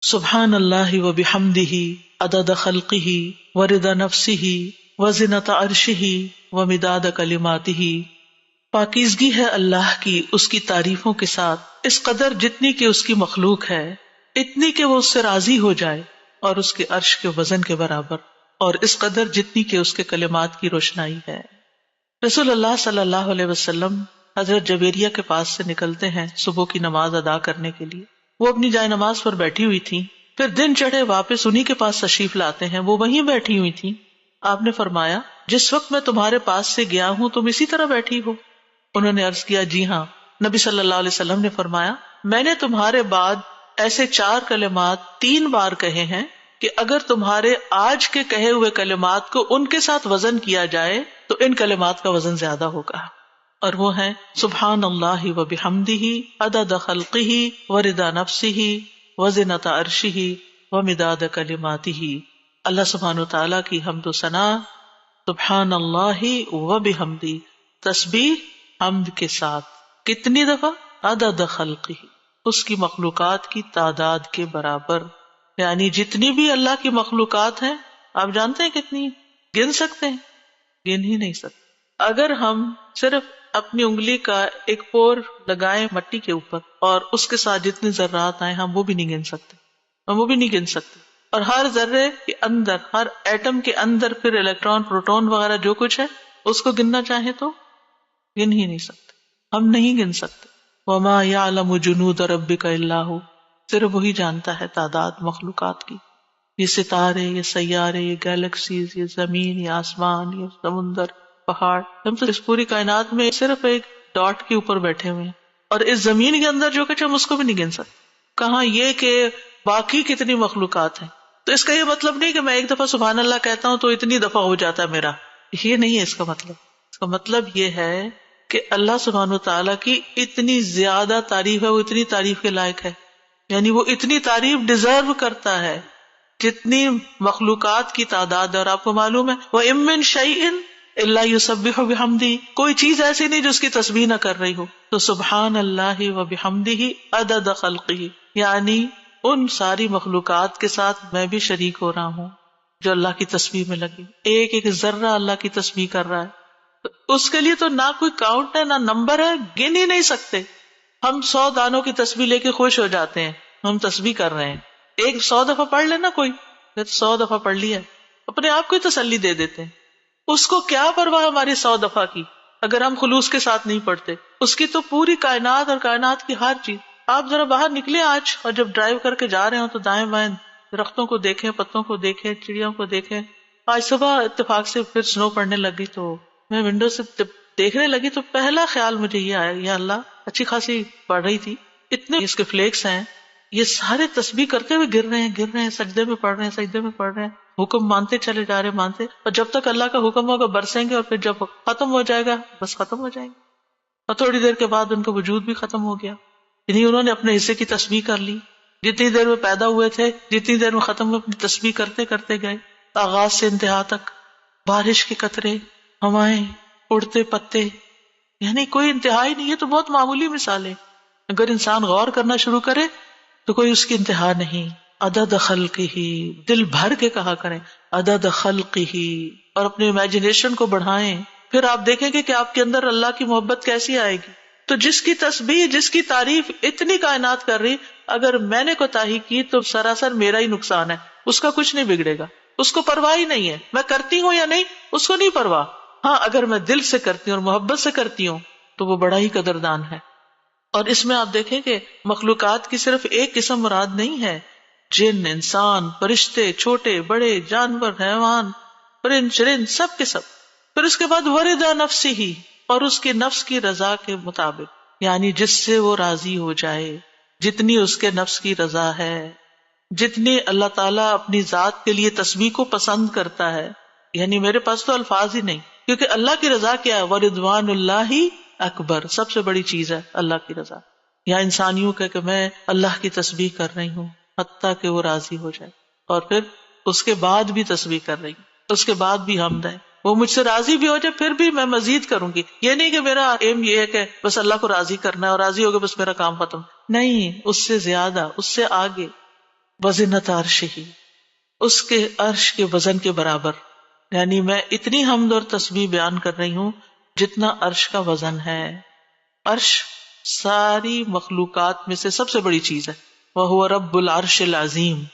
سبحان اللہ و بحمدہ عدد خلقہ ورضا نفسہ وزنۃ عرشہ ومداد کلماتہ۔ پاکیزگی ہے اللہ کی اس کی تعریفوں کے ساتھ اس قدر جتنی کہ اس کی مخلوق ہے، اتنی کہ وہ اس سے راضی ہو جائے، اور اس کے عرش کے وزن کے برابر، اور اس قدر جتنی کہ اس کے کلمات کی روشنائی ہے۔ رسول اللہ صلی اللہ علیہ وسلم حضرت جویریہ کے پاس سے نکلتے ہیں صبح کی نماز ادا کرنے کے لیے۔ وہ اپنی جائے نماز پر بیٹھی ہوئی تھی، پھر دن چڑھے واپس انہی کے پاس تشریف لاتے ہیں، وہ وہیں بیٹھی ہوئی تھی۔ آپ نے فرمایا جس وقت میں تمہارے پاس سے گیا ہوں تم اسی طرح بیٹھی ہو؟ انہوں نے عرض کیا جی ہاں۔ نبی صلی اللہ علیہ وسلم نے فرمایا میں نے تمہارے بعد ایسے 4 کلمات 3 بار کہے ہیں کہ اگر تمہارے آج کے کہے ہوئے کلمات کو ان کے ساتھ وزن کیا جائے تو ان کلمات کا وزن زیادہ ہوگا، اور وہ ہیں سبحان اللہ و بحمدہ عدد خلقہ ورضا نفسہ وزنۃ عرشہ ومداد کلماتہ۔ اللہ سبحانہ وتعالیٰ کی حمد و ثنا، سبحان اللہ و بحمدہ، تسبیح حمد کے ساتھ، کتنی دفعہ؟ عدد خلقہ، اس کی مخلوقات کی تعداد کے برابر، یعنی جتنی بھی اللہ کی مخلوقات ہیں آپ جانتے ہیں کتنی؟ گن سکتے ہیں؟ گن ہی نہیں سکتے۔ اگر ہم صرف اپنی انگلی کا ایک پور لگائیں مٹی کے اوپر اور اس کے ساتھ جتنے ذرات آئیں ہم وہ بھی نہیں گن سکتے، ہم وہ بھی نہیں گن سکتے۔ اور ہر ذرے کے اندر، ہر ایٹم کے اندر پھر الیکٹران، پروٹون وغیرہ جو کچھ ہے اس کو گننا چاہیں تو گن ہی نہیں سکتے، ہم نہیں گن سکتے۔ وما یعلم جنود ربک الا ھو، صرف وہی جانتا ہے تعداد مخلوقات کی، یہ ستارے، یہ سیارے، یہ گیلیکسیز، یہ زمین، یہ آسمان، یہ سمندر، پہاڑ، ہم تو اس پوری کائنات میں صرف ایک ڈاٹ کے اوپر بیٹھے ہوئے ہیں، اور اس زمین کے اندر جو کچھ ہم اس کو بھی نہیں گن سکتے، کہاں یہ کہ باقی کتنی مخلوقات ہیں۔ تو اس کا یہ مطلب نہیں کہ میں ایک دفعہ سبحان اللہ کہتا ہوں تو اتنی دفعہ ہو جاتا ہے میرا، یہ نہیں ہے اس کا مطلب۔ اس کا مطلب یہ ہے کہ اللہ سبحانہ وتعالیٰ کی اتنی زیادہ تعریف ہے، وہ اتنی تعریف کے لائق ہے، یعنی وہ اتنی تعریف ڈیزرو کرتا ہے جتنی مخلوقات کی تعداد ہے۔ اور آپ کو معلوم ہے وَإِن مِّن شَيْءٍ إِلَّا يُسَبِّحُ بِحَمْدِهِ، کوئی چیز ایسی نہیں جو اس کی تسبیح نہ کر رہی ہو۔ تو سبحان اللہ و بحمدہ عدد خلقہ، یعنی ان ساری مخلوقات کے ساتھ میں بھی شریک ہو رہا ہوں جو اللہ کی تسبیح میں لگی، ایک ایک ذرہ اللہ کی تسبیح کر رہا ہے۔ تو اس کے لیے تو نہ کوئی کاؤنٹ ہے، نہ نمبر ہے، گن ہی نہیں سکتے۔ ہم 100 دانوں کی تسبیح لے کے خوش ہو جاتے ہیں، ہم تسبیح کر رہے ہیں، ایک 100 دفعہ پڑھ لینا کوئی، 100 دفعہ پڑھ لیا، اپنے آپ کو ہی تسلی دے دیتے ہیں۔ اس کو کیا پرواہ ہماری 100 دفعہ کی اگر ہم خلوص کے ساتھ نہیں پڑھتے؟ اس کی تو پوری کائنات اور کائنات کی ہر چیز۔ آپ ذرا باہر نکلے آج اور جب ڈرائیو کر کے جا رہے ہوں تو دائیں بائیں درختوں کو دیکھیں، پتوں کو دیکھیں، چڑیوں کو دیکھیں۔ آج صبح اتفاق سے پھر سنو پڑنے لگی تو میں ونڈو سے جب دیکھنے لگی تو پہلا خیال مجھے یہ آیا، یا اللہ اچھی خاصی پڑ رہی تھی، اتنے اس کے فلیکس ہیں، یہ سارے تسبیح کرتے ہوئے گر رہے ہیں، سجدے میں پڑھ رہے ہیں، سجدے میں پڑھ رہے ہیں، حکم مانتے چلے جا رہے، مانتے، اور جب تک اللہ کا حکم ہوگا برسیں گے، اور پھر جب ختم ہو جائے گا بس ختم ہو جائیں گے، اور تھوڑی دیر کے بعد ان کا وجود بھی ختم ہو گیا۔ یعنی انہوں نے اپنے حصے کی تسبیح کر لی، جتنی دیر میں پیدا ہوئے تھے، جتنی دیر میں ختم ہوئے، اپنی تسبیح کرتے کرتے گئے، آغاز سے انتہا تک، بارش کے قطرے، ہوائیں، اڑتے پتے، یعنی کوئی انتہا ہی نہیں۔ یہ تو بہت معمولی مثال ہے، اگر انسان غور کرنا شروع کرے تو کوئی اس کی انتہا نہیں۔ عدد خلقہ، دل بھر کے کہا کریں عدد خلقہ، اور اپنے امیجنیشن کو بڑھائیں، پھر آپ دیکھیں گے کہ آپ کے اندر اللہ کی محبت کیسی آئے گی۔ تو جس کی تسبیح، جس کی تعریف اتنی کائنات کر رہی، اگر میں نے کوتاہی کی تو سراسر میرا ہی نقصان ہے، اس کا کچھ نہیں بگڑے گا، اس کو پرواہ ہی نہیں ہے، میں کرتی ہوں یا نہیں اس کو نہیں پرواہ۔ ہاں اگر میں دل سے کرتی ہوں اور محبت سے کرتی ہوں تو وہ بڑا ہی قدردان ہے۔ اور اس میں آپ دیکھیں کہ مخلوقات کی صرف ایک قسم مراد نہیں ہے، جن، انسان، فرشتے، چھوٹے بڑے، جانور، حیوان، پرند چرند، سب کے سب۔ پھر اس کے بعد ورضا نفسہ، اور اس کے نفس کی رضا کے مطابق، یعنی جس سے وہ راضی ہو جائے، جتنی اس کے نفس کی رضا ہے، جتنی اللہ تعالیٰ اپنی ذات کے لیے تسبیح کو پسند کرتا ہے۔ یعنی میرے پاس تو الفاظ ہی نہیں، کیونکہ اللہ کی رضا کیا ہے؟ وَرِضْوَانُ اللَّهِ اکبر، سب سے بڑی چیز ہے اللہ کی رضا۔ یا انسانیوں کہ میں اللہ کی تسبیح کر رہی ہوں حتیٰ کہ وہ راضی ہو جائے، اور پھر اس کے بعد بھی تسبیح کر رہی ہوں، اس کے بعد بھی حمد ہے، وہ مجھ سے راضی بھی ہو جائے پھر بھی میں مزید کروں گی۔ یہ نہیں کہ میرا ایم یہ ہے کہ بس اللہ کو راضی کرنا ہے اور راضی ہو گئے بس میرا کام ختم، نہیں، اس سے زیادہ، اس سے آگے۔ وزنت عرشہ، اس کے عرش کے وزن کے برابر، یعنی میں اتنی حمد اور تسبیح بیان کر رہی ہوں جتنا عرش کا وزن ہے۔ عرش ساری مخلوقات میں سے سب سے بڑی چیز ہے، وَهُوَ رَبُّ الْعَرْشِ الْعَظِيمِ۔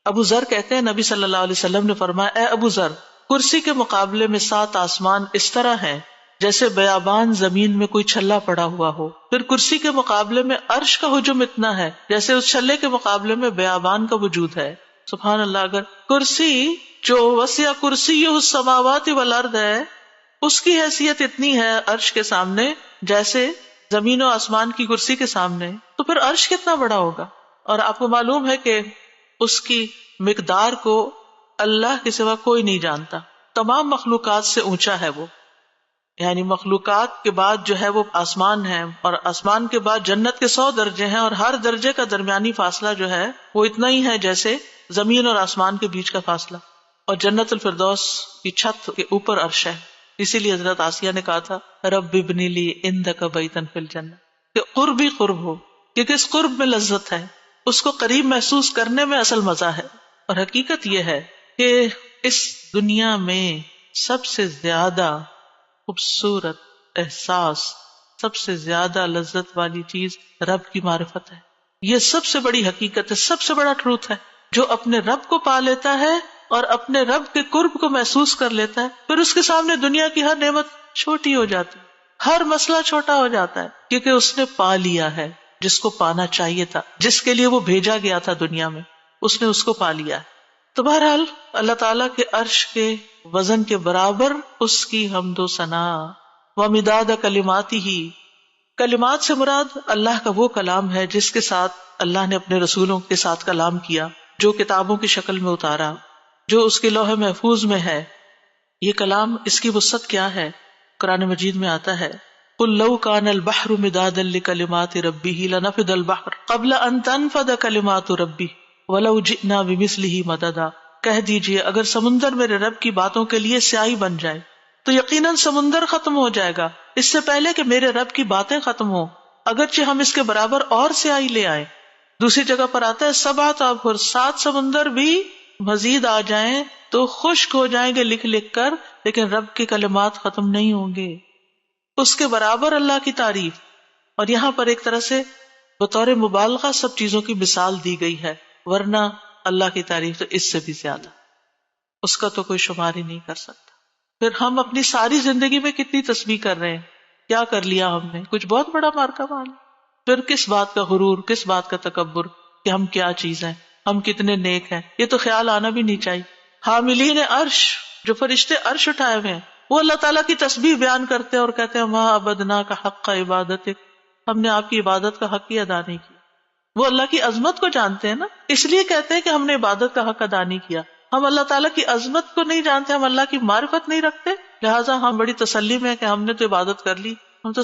ابو ذر کہتے ہیں نبی صلی اللہ علیہ وسلم نے فرمایا، اے ابو ذر، کرسی کے مقابلے میں 7 آسمان اس طرح ہیں جیسے بیابان زمین میں کوئی چھلا پڑا ہوا ہو، پھر کرسی کے مقابلے میں عرش کا حجم اتنا ہے جیسے اس چھلے کے مقابلے میں بیابان کا وجود ہے۔ سبحان اللہ، اگر کرسی جو وسع کرسیہ السماوات والارض ہے، اس کی حیثیت اتنی ہے عرش کے سامنے جیسے زمین و آسمان کی کرسی کے سامنے، تو پھر عرش کتنا بڑا ہوگا۔ اور آپ کو معلوم ہے کہ اس کی مقدار کو اللہ کے سوا کوئی نہیں جانتا، تمام مخلوقات سے اونچا ہے وہ، یعنی مخلوقات کے بعد جو ہے وہ آسمان ہے، اور آسمان کے بعد جنت کے 100 درجے ہیں، اور ہر درجے کا درمیانی فاصلہ جو ہے وہ اتنا ہی ہے جیسے زمین اور آسمان کے بیچ کا فاصلہ، اور جنت الفردوس کی چھت کے اوپر عرش ہے۔ اسی لیے حضرت آسیہ نے کہا تھا رب ابنی لی عندک بیتا فی الجنہ، کہ قرب ہی قرب ہو، کیونکہ اس قرب میں لذت ہے، اس کو قریب محسوس کرنے میں اصل مزہ ہے۔ اور حقیقت یہ ہے کہ اس دنیا میں سب سے زیادہ خوبصورت احساس، سب سے زیادہ لذت والی چیز رب کی معرفت ہے۔ یہ سب سے بڑی حقیقت ہے، سب سے بڑا ٹروتھ ہے۔ جو اپنے رب کو پا لیتا ہے اور اپنے رب کے قرب کو محسوس کر لیتا ہے، پھر اس کے سامنے دنیا کی ہر نعمت چھوٹی ہو جاتی ہے، ہر مسئلہ چھوٹا ہو جاتا ہے، کیونکہ اس نے پا لیا ہے جس کو پانا چاہیے تھا، جس کے لیے وہ بھیجا گیا تھا دنیا میں، اس نے اس کو پا لیا ہے۔ تو بہرحال اللہ تعالیٰ کے عرش کے وزن کے برابر اس کی حمد و ثنا، ومداد کلماتہ، کلمات سے مراد اللہ کا وہ کلام ہے جس کے ساتھ اللہ نے اپنے رسولوں کے ساتھ کلام کیا، جو کتابوں کی شکل میں اتارا، جو اس کے لوح محفوظ میں ہے۔ یہ کلام، اس کی وسعت کیا ہے؟ قرآن مجید میں آتا ہے قُلْ لَوْ كَانَ الْبَحْرُ مِدَادًا لِكَلِمَاتِ رَبِّهِ لَنَفِدَ الْبَحْرُ قَبْلَ أَن تَنفَدَ كَلِمَاتُ رَبِّي وَلَوْ جِئْنَا بِمِثْلِهِ مَدَدًا، کہہ دیجئے اگر سمندر میرے رب کی باتوں کے لیے سیاہی بن جائے تو یقیناً سمندر ختم ہو جائے گا اس سے پہلے کہ میرے رب کی باتیں ختم ہوں، اگرچہ ہم اس کے برابر اور سیاہی لے آئیں۔ دوسری جگہ پر آتا ہے 7 ابحر، 7 سمندر بھی مزید آ جائیں تو خشک ہو جائیں گے لکھ لکھ کر، لیکن رب کے کلمات ختم نہیں ہوں گے۔ اس کے برابر اللہ کی تعریف، اور یہاں پر ایک طرح سے بطور مبالغہ سب چیزوں کی مثال دی گئی ہے، ورنہ اللہ کی تعریف تو اس سے بھی زیادہ، اس کا تو کوئی شمار ہی نہیں کر سکتا۔ پھر ہم اپنی ساری زندگی میں کتنی تسبیح کر رہے ہیں، کیا کر لیا ہم نے؟ کچھ بہت بڑا مارکا مال۔ پھر کس بات کا غرور، کس بات کا تکبر کہ ہم کیا چیز ہیں، ہم کتنے نیک ہیں، یہ تو خیال آنا بھی نہیں چاہیے۔ حاملین عرش، جو فرشتے عرش اٹھائے ہوئے ہیں، وہ اللہ تعالیٰ کی تسبیح بیان کرتے ہیں اور کہتے ہیں ما عبدناک حق عبادتک، ہم نے آپ کی عبادت کا حق ہی ادا نہیں کیا۔ وہ اللہ کی عظمت کو جانتے ہیں نا، اس لیے کہتے ہیں کہ ہم نے عبادت کا حق ادا نہیں کیا۔ ہم اللہ تعالیٰ کی عظمت کو نہیں جانتے، ہم اللہ کی معرفت نہیں رکھتے، لہٰذا ہم بڑی تسلی میں ہیں کہ ہم نے تو عبادت کر لی، ہم تو